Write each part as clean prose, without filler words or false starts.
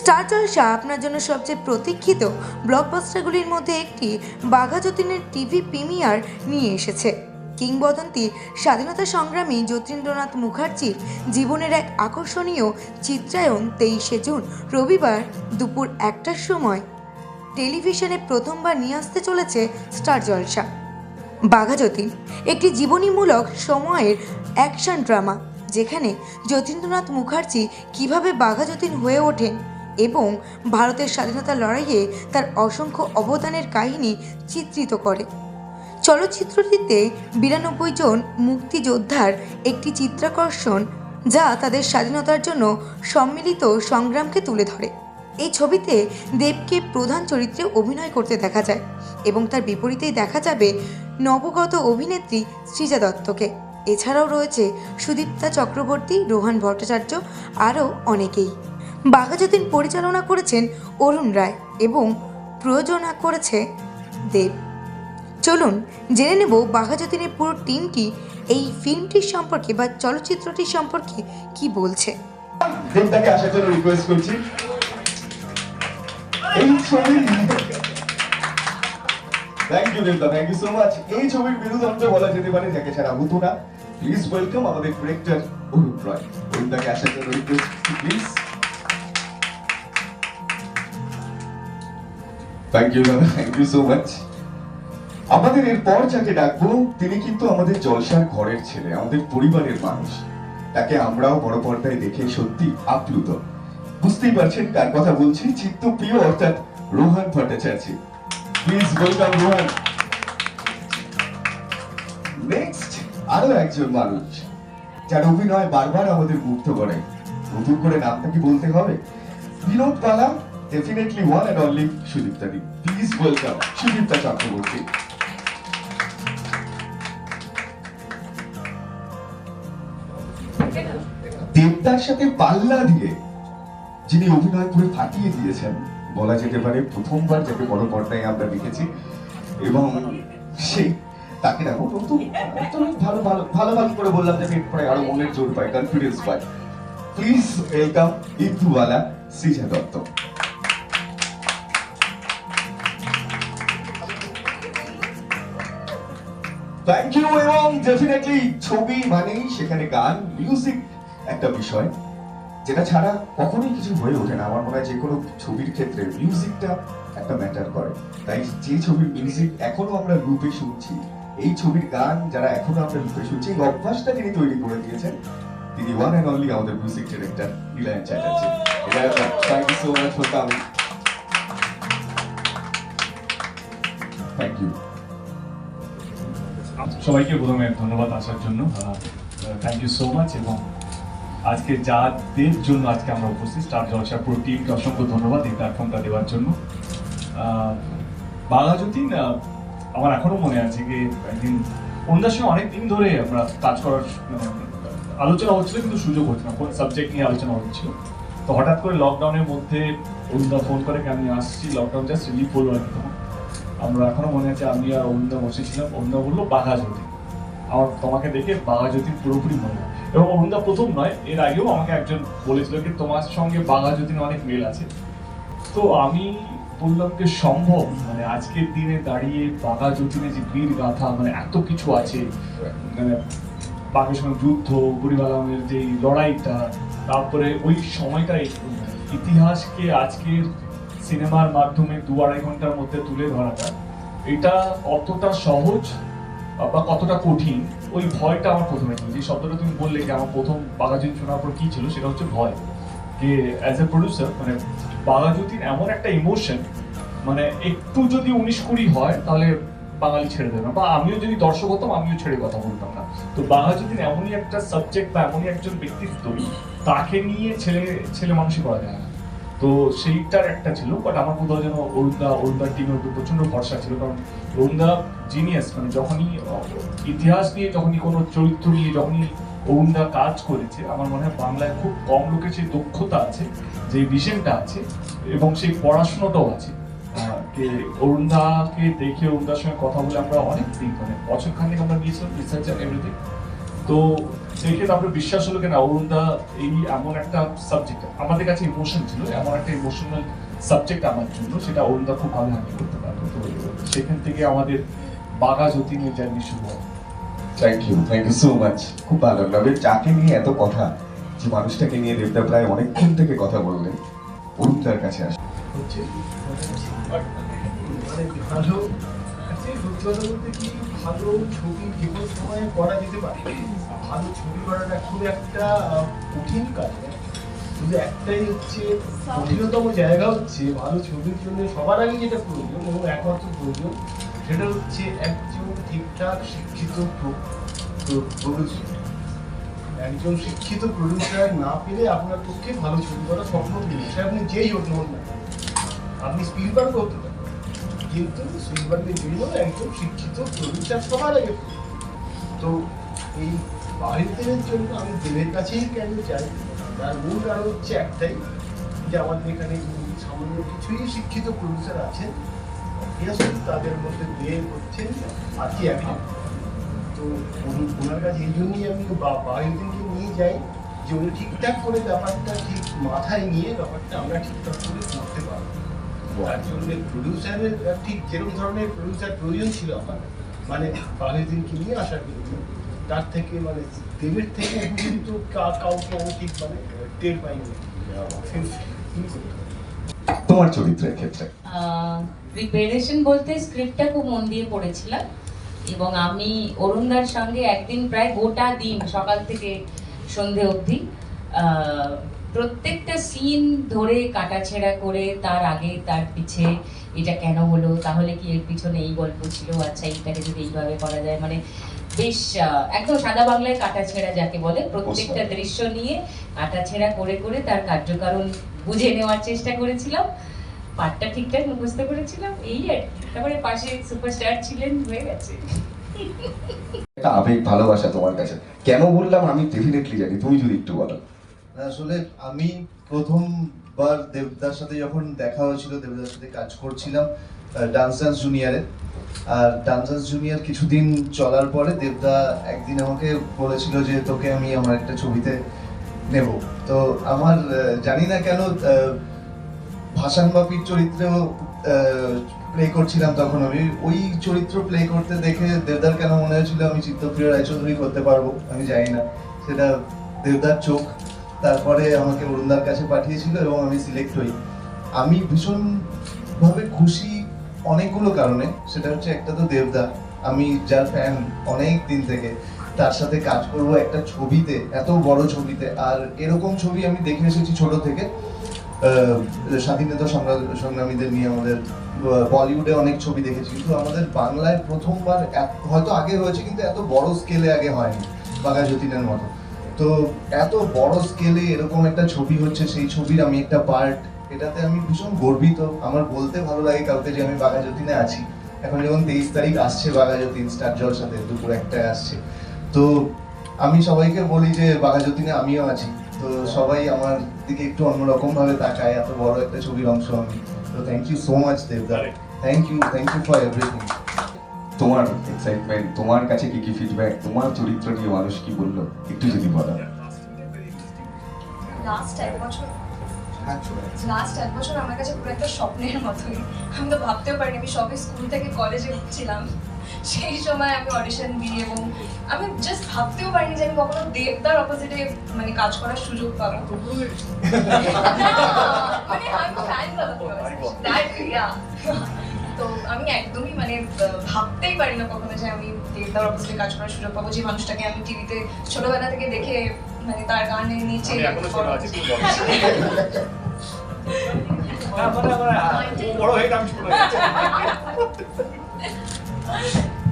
Star জলসা আপনার জন্য সবচেয়ে প্রতীক্ষিত ব্লকবাস্টারগুলির মধ্যে একটি বাঘা যতীনের টিভি প্রিমিয়ার নিয়ে এসেছে। কিংবদন্তি স্বাধীনতা সংগ্রামী যতীন্দ্রনাথ মুখার্জির জীবনের এক আকর্ষণীয় চিত্রায়ন 23শে জুন রবিবার দুপুর 1টার সময় টেলিভিশনে প্রথমবার নিয়ে আসতে চলেছে স্টার জলসা। বাঘা যতীন একটি জীবনীমূলক সময়ের অ্যাকশন ড্রামা, যেখানে যতীন্দ্রনাথ মুখার্জি কীভাবে বাঘা যতীন হয়ে ওঠেন এবং ভারতের স্বাধীনতা লড়াইয়ে তার অসংখ্য অবদানের কাহিনী চিত্রিত করে। চলচ্চিত্রটিতে 92 জন মুক্তিযোদ্ধার একটি চিত্রাকর্ষণ, যা তাদের স্বাধীনতার জন্য সম্মিলিত সংগ্রামকে তুলে ধরে। এই ছবিতে দেবকে প্রধান চরিত্রে অভিনয় করতে দেখা যায় এবং তার বিপরীতেই দেখা যাবে নবগত অভিনেত্রী সৃজা দত্তকে। এছাড়াও রয়েছে সুদীপ্তা চক্রবর্তী, রোহান ভট্টাচার্য, আরও অনেকেই। বাঘা যতীন পরিচালনা করেছেন অরুণ রায় এবং প্রযোজনা করেছে দেব। চলুন জেনে নেব বাঘা যতীনের পুরো টিমটি এই ফিল্মটির সম্পর্কে বা চলচ্চিত্রটির সম্পর্কে কি বলছে। দেবদাকে আসার জন্য রিকোয়েস্ট করছি। এই ছবির থ্যাংক ইউ দেবদা, থ্যাংক ইউ সো মাচ। এই ছবির মেরুদণ্ড বলা যেতে পারে, যাকে ছাড়া হতো না। প্লিজ ওয়েলকাম আমাদের ডিরেক্টর অরুণ রয়। অরুণদাকে আসার জন্য রিকোয়েস্ট প্লিজ। থ্যাংক ইউ দাদা, থ্যাংক ইউ সো মাচ। আমাদের এরপর যাকে ডাকবো, তিনি কিন্তু আমাদের জলসার ঘরের ছেলে, আমাদের পরিবারের মানুষ। তাকে আমরাও বড় পর্দায় দেখে সত্যি আপ্লুত। বুঝতেই পারছেন কার কথা বলছি, চিত্তপ্রিয় অর্থাৎ Rohan Bhattacharya. Please welcome Rohan. Next আরো একজন মানুষ যার অভিনয় বারবার আমাদের মুগ্ধ করে। নতুন করে নামটা কি বলতে হবে? বিনোদ পালা, definitely one and only Sudipta di. Please welcome Sudipta Chakraborty. দেবদার সাথে পাল্লা দিয়ে যিনি অভিনয় করে ফাটিয়ে দিয়েছেন, বলা যেতে পারে প্রথমবার যাকে বড় পর্দায় আমরা দেখেছি, এবং সেই তাকে দেখো নতুন ভালো ভালো ভালো ভালো করে বললাম যে এরপরে আরো মনের জোর পায়, কনফিডেন্স পায়। প্লিজ ওয়েলকাম ইন্দুওয়ালা সৃজা দত্ত। Thank you. এবং ডেফিনেটলি ছবি মানেই সেখানে গান, মিউজিক একটা বিষয় যেটা ছাড়া কখনোই কিছু হয়ে ওঠে না। আমার মনে হয় যে কোনো ছবির ক্ষেত্রে মিউজিকটা একটা ম্যাটার করে। তাই যে ছবির মিউজিক এখনো আমরা লুপে শুনছি, এই ছবির গান যারা এখনো আমরা লুপে শুনছি, এই অভ্যাসটা যিনি তৈরি করে দিয়েছেন, তিনি ওয়ান এন্ড অনলি আমাদের music director Nilayan Chatterjee. Thank you so much for coming. Thank you. সবাইকে প্রথমে ধন্যবাদ আসার জন্য, থ্যাংক ইউ সো মাচ। এবং আজকে যাদের জন্য আজকে আমরা উপস্থিত, স্টার জলসার পুরো টিমকে অসংখ্য ধন্যবাদ এই প্ল্যাটফর্মটা দেওয়ার জন্য। বাঘা যতীন আমার এখনো মনে আছে যে একদিন অন্যার সঙ্গে অনেক দিন ধরে আমরা কাজ করার আলোচনা হচ্ছিল, কিন্তু সুযোগ হচ্ছে না। কোন সাবজেক্ট নিয়ে আলোচনা হচ্ছিল, তো হঠাৎ করে লকডাউনের মধ্যে অরুণদা ফোন করে আমি আসছি, লকডাউন জাস্ট রিলিফ হলো আর কি। তখন আমরা এখনো মনে আছে আমি আর অরুণদা বসেছিলাম, অরুণদা বললো বাঘা যতীন। আমার তোমাকে দেখে বাঘা যতীন পুরোপুরি মনে হয়। এবং অরুণদা প্রথম নয়, এর আগেও আমাকে একজন বলেছিল যে তোমার সঙ্গে বাঘা যতীন অনেক মিল আছে। তো আমি বললাম যে সম্ভব, মানে আজকের দিনে দাঁড়িয়ে বাঘা যতীনের যে বীর গাথা, মানে এত কিছু আছে, মানে বাঘের সঙ্গে যুদ্ধ, বুড়িবাল আলমের যে লড়াইটা, তারপরে ওই সময়টার ইতিহাসকে আজকের সিনেমার মাধ্যমে 2-2.5 ঘন্টার মধ্যে তুলে ধরাটা, এটা কতটা সহজ বা কতটা কঠিন, ওই ভয়টা আমার প্রথমে ছিল। যে শব্দটা তুমি বললে যে আমার প্রথম বাঘা যতীন শোনার পর কি ছিল, সেটা হচ্ছে ভয়। যে অ্যাজ এ প্রডিউসার, মানে বাঘা যতীন এমন একটা ইমোশন, মানে একটু যদি 19-20 হয় তাহলে বাঙালি ছেড়ে দেবে না, বা আমিও যদি দর্শক হতাম আমিও ছেড়ে কথা বলতাম না। তো বাঘা যতীন এমনই একটা সাবজেক্ট বা এমনই একজন ব্যক্তিত্ব, তাকে নিয়ে ছেলে মানুষই করা যায় না। তো সেইটার একটা ছিল। বাট আমার কোথাও যেন অরুণদার টিমের উপর প্রচন্ড ভরসা ছিল, কারণ অরুণদা জিনিয়াস। মানে যখনই ইতিহাস নিয়ে, যখনই কোনো চরিত্র নিয়ে যখনই অরুণদা কাজ করেছে, আমার মনে হয় বাংলায় খুব কম লোকের সেই দক্ষতা আছে, যে ভিশনটা আছে, এবং সেই পড়াশোনাটাও আছে। অরুণদাকে দেখে, অরুণদার সঙ্গে কথা বলে আমরা অনেক দিন, মানে বছরখানেক আমরা নিয়েছিলাম রিসার্চ এন্ড এভরিথিং। তো সেই ক্ষেত্রে আপনার বিশ্বাস হলো কেন অরুণদা এই এমন একটা সাবজেক্ট আমাদের কাছে ইমোশন ছিল, এমন একটা ইমোশনাল সাবজেক্ট আমার জন্য, সেটা অরুণদা খুব ভালো হ্যান্ডেল করতে পারতো। তো সেখান থেকে আমাদের বাঘা যতীনের জার্নি শুরু হয়। Thank you so much. খুব ভালো লাগলো যাকে নিয়ে এত কথা, যে মানুষটাকে নিয়ে দেবদা প্রায় অনেকক্ষণ থেকে কথা বললেন, অরুণদার কাছে আসে। হচ্ছে মানে ভালো সত্যি কথা বলতে কি, ভালো ছবি যে কোনো সময় করা যেতে পারে। ভালো ছবি করাটা খুব একটা কঠিন কাজ নয়। শুধু একটাই হচ্ছে কঠিনতম জায়গা হচ্ছে ভালো ছবির জন্য সবার আগে যেটা প্রয়োজন এবং একমাত্র প্রয়োজন সেটা হচ্ছে একজন ঠিকঠাক শিক্ষিত প্রডিউসার। একজন শিক্ষিত প্রডিউসার না পেলে আপনার পক্ষে ভালো ছবি করা সম্ভব নেই। সে আপনি যেই হোক না, আপনি স্পিলবার্গ হতে পারেন, কিন্তু স্পিলবার্গের জন্য একজন শিক্ষিত প্রডিউসার সবার আগে। তো এই বাহিরের জন্য আমি দেবের কাছেই কেন চাই, তার মূল কারণ হচ্ছে একটাই, যে আমাদের এখানে সামান্য কিছুই শিক্ষিত প্রডিউসার আছেন, তাদের মধ্যে দেব হচ্ছেন আর কি একজন। তো ওনার কাছে এই জন্যই আমি বাহিরকে নিয়ে যাই, যে উনি ঠিকঠাক করে ব্যাপারটা ঠিক মাথায় নিয়ে ব্যাপারটা আমরা ঠিকঠাক করে করতে পারবো। তার জন্য প্রডিউসারের ঠিক যেরকম ধরনের প্রডিউসার প্রয়োজন ছিল আমার, মানে বাহিরকে নিয়ে আসার জন্য, তার থেকে মানে দেবের থেকে কিন্তু কাউকে আমি ঠিক মানে টের পাইনি। তোমার চরিত্রের ক্ষেত্রে প্রিপারেশন বলতে স্ক্রিপ্টটা খুব মন দিয়ে পড়েছিলাম, এবং আমি অরুণদার সঙ্গে একদিন প্রায় গোটা দিন সকাল থেকে সন্ধে অবধি প্রত্যেকটা সিন ধরে কাটাছেঁড়া করে, তার আগে তার পিছে এটা কেন হলো, তাহলে কি এর পিছনে এই গল্প ছিল, আচ্ছা এইটাকে যদি এইভাবে করা যায়, মানে বেশ একদম সাদা বাংলায় কাটাছেঁড়া যাকে বলে, প্রত্যেকটা দৃশ্য নিয়ে কাটাছেঁড়া করে করে তার কার্যকারণ বুঝে নেওয়ার চেষ্টা করেছিলাম। পাঠটা ঠিকঠাক মুখস্থ করেছিলাম, এই আর কি। তারপরে পাশে সুপারস্টার ছিলেন, হয়ে গেছে। একটা আবেগ ভালোবাসা তোমার কাছে, কেন বললাম আমি ডেফিনেটলি জানি, তুমি যদি একটু বলো। আসলে আমি প্রথমবার দেবদার সাথে যখন দেখা হয়েছিল, দেবদার সাথে কাজ করছিলাম ডান্স জুনিয়রে। আর ডান্স জুনিয়র কিছুদিন চলার পরে দেবদা একদিন আমাকে বলেছিল যে তোকে আমি আমার একটা ছবিতে নেব। তো আমার জানি না কেন ভাসান বাপির চরিত্রেও প্লে করছিলাম তখন। আমি ওই চরিত্র প্লে করতে দেখে দেবদার কেন মনে হয়েছিল আমি চিত্তপ্রিয় রায়চৌধুরী করতে পারবো, আমি জানি না, সেটা দেবদার চোখ। তারপরে আমাকে অরুণদার কাছে পাঠিয়েছিল এবং আমি সিলেক্ট হই। আমি ভীষণভাবে খুশি অনেকগুলো কারণে। সেটা হচ্ছে একটা তো দেবদা, আমি যার ফ্যান অনেক দিন থেকে, তার সাথে কাজ করব একটা ছবিতে, এত বড় ছবিতে। আর এরকম ছবি আমি দেখে এসেছি ছোট থেকে, স্বাধীনতা সংগ্রামীদের নিয়ে আমাদের বলিউডে অনেক ছবি দেখেছি, কিন্তু আমাদের বাংলায় প্রথমবার, হয়তো আগে হয়েছে কিন্তু এত বড় স্কেলে আগে হয়নি বাঘা যতীনের মতো। তো এত বড় স্কেলে এরকম একটা ছবি হচ্ছে, সেই ছবির আমি একটা পার্ট, এটাতে আমি ভীষণ গর্বিত। আমার বলতে ভালো লাগে কাউকে যে আমি বাঘা যতীনে আছি। এখন যখন 23 তারিখ আসছে বাঘা যতীন স্টার জলসাতে দুপুর 1টায় আসছে, তো আমি সবাইকে বলি যে বাঘা যতীনে আমিও আছি। তো সবাই আমার দিকে একটু অন্যরকম ভাবে তাকায়, এত বড় একটা ছবির অংশ আমি। তো থ্যাংক ইউ সো মাচ দেবদা, থ্যাংক ইউ ফর এভরিথিং। তোমার এক্সাইটমেন্ট, তোমার কাছে কি কি ফিডব্যাক, তোমার চরিত্র নিয়ে মানুষ কি বললো, একটু যদি বলো। লাস্ট এক বছর আমার কাছে পুরো একটা স্বপ্নের মতোই। আমি তো ভাবতেও পারিনি, আমি সবে স্কুল থেকে কলেজে উঠছিলাম সেই সময় আমি অডিশন দিই, এবং আমি জাস্ট ভাবতেও পারিনি যে আমি কখনো দেবদার অপোজিটে মানে কাজ করার সুযোগ পাবো। মানে আমি ফ্যান তো আমি একদমই মানে ভাবতেই পারি না কখনো যে আমি দেবদার অপোজিটে কাজ করার সুযোগ পাবো, যে মানুষটাকে আমি টিভিতে ছোটবেলা থেকে দেখে মানে তার গানের নিচে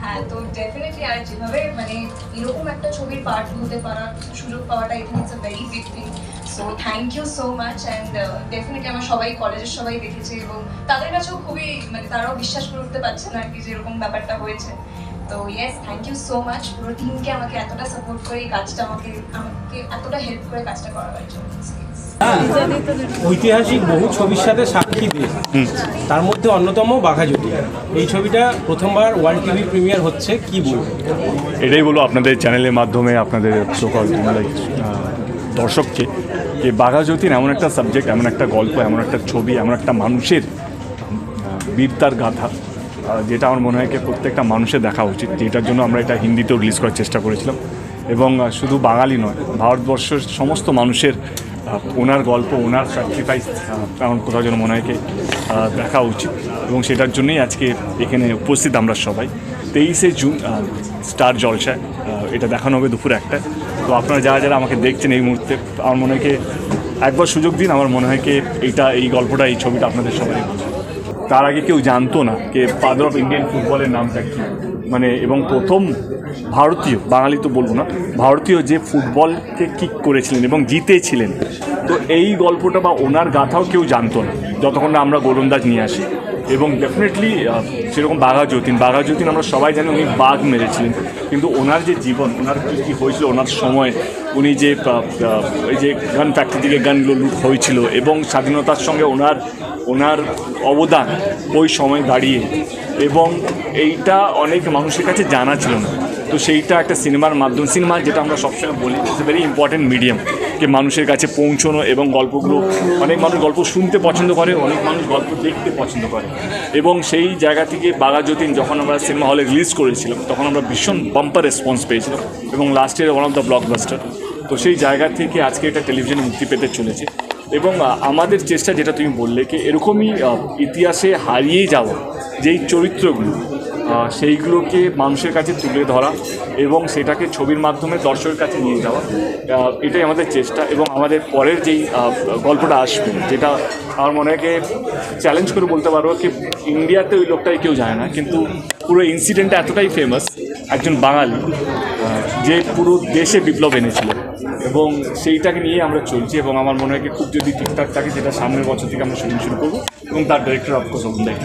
হ্যাঁ। তো ডেফিনেটলি আর যেভাবে মানে এরকম একটা ছবির পার্ট হতে পারার সুযোগ পাওয়াটা, এখানে it's a very big thing. So thank you so much. And definitely আমার সবাই কলেজের সবাই দেখেছে, এবং তাদের কাছেও খুবই মানে তারাও বিশ্বাস করে উঠতে পারছে না আর কি যে এরকম ব্যাপারটা হয়েছে। তো yes, thank you so much পুরো টিমকে আমাকে এতটা সাপোর্ট করে এই কাজটা আমাকে এতটা হেল্প করে কাজটা করাবার জন্য। ঐতিহাসিক বহু ছবির সাথে সাক্ষী দেশ, তার মধ্যে অন্যতম বাঘা যতীন। এই ছবিটা প্রথমবার ওয়ার্ল্ড টিভি প্রিমিয়ার হচ্ছে, কি বলবো? এটাই বলো আপনাদের চ্যানেলের মাধ্যমে আপনাদের দর্শককে যে বাঘা যতীন এমন একটা সাবজেক্ট, এমন একটা গল্প, এমন একটা ছবি, এমন একটা মানুষের বীরতার গাথা, যেটা আমার মনে হয় কি প্রত্যেকটা মানুষের দেখা উচিত। যেটার জন্য আমরা এটা হিন্দিতেও রিলিজ করার চেষ্টা করেছিলাম এবং শুধু বাঙালি নয়, ভারতবর্ষের সমস্ত মানুষের ওনার গল্প, ওনার স্যাক্রিফাইস আমার কোথাও যেন মনে হয় কি দেখা উচিত এবং সেটার জন্যই আজকে এখানে উপস্থিত আমরা সবাই। 23শে জুন স্টার জলসায় এটা দেখানো হবে দুপুর 1টায়। তো আপনারা যারা যারা আমাকে দেখছেন এই মুহূর্তে, আমার মনে হয় কি একবার সুযোগ দিন। আমার মনে হয় কি এই গল্পটা, এই ছবিটা আপনাদের সবাই, তার আগে কেউ জানতো না যে ফাদার অফ ইন্ডিয়ান ফুটবলের নামটা কী, মানে এবং প্রথম ভারতীয়, বাঙালি তো বলবো না, ভারতীয় যে ফুটবলকে কিক করেছিলেন এবং জিতেছিলেন। তো এই গল্পটা বা ওনার গাথাও কেউ জানতো না যতক্ষণ না আমরা গোলন্দাজ নিয়ে আসি। এবং ডেফিনেটলি সেরকম বাঘা যতীন আমরা সবাই জানি উনি বাঘ মেরেছিলেন, কিন্তু ওনার যে জীবন, ওনার কী কী হয়েছিল ওনার সময়, উনি যে এই যে গান ফ্যাক্টরি থেকে গানগুলো লুট হয়েছিল এবং স্বাধীনতার সঙ্গে ওনার অবদান ওই সময় দাঁড়িয়ে, এবং এইটা অনেক মানুষের কাছে জানা ছিল না। তো সেইটা একটা সিনেমার মাধ্যম, সিনেমা যেটা আমরা সবসময় বলি it's a very important medium, যে মানুষের কাছে পৌঁছানো এবং গল্পগুলো, অনেক মানুষ গল্প শুনতে পছন্দ করে, অনেক মানুষ গল্প দেখতে পছন্দ করে। এবং সেই জায়গা থেকে বাঘা যতীন যখন আমরা সিনেমা হলে রিলিজ করেছিলাম তখন আমরা ভীষণ বাম্পার রেসপন্স পেয়েছিলাম এবং last year one of the blockbuster. তো সেই জায়গা থেকে আজকে এটা টেলিভিশনে মুক্তি পেতে চলেছে এবং আমাদের চেষ্টা, যেটা তুমি বললে, কি এরকমই ইতিহাসে হারিয়ে যাওয়া যেই চরিত্রগুলো, সেইগুলোকে মানুষের কাছে তুলে ধরা এবং সেটাকে ছবির মাধ্যমে দর্শকের কাছে নিয়ে যাওয়া, এটাই আমাদের চেষ্টা। এবং আমাদের পরের যেই গল্পটা আসবে, যেটা আমার মনে হয় চ্যালেঞ্জ করে বলতে পারবো কি ইন্ডিয়াতে ওই লোকটাই কেউ জানে না, কিন্তু পুরো ইনসিডেন্টটা এতটাই ফেমাস, একজন বাঙালি যে পুরো দেশে বিপ্লব এনেছিল এবং সেইটাকে নিয়ে আমরা চলছি। এবং আমার মনে হয় কি খুব যদি ঠিকঠাক থাকে, যেটা সামনের বছর থেকে আমরা শুটিং শুরু করবো এবং তার ডিরেক্টর অফকোর্স অরুণ দাই।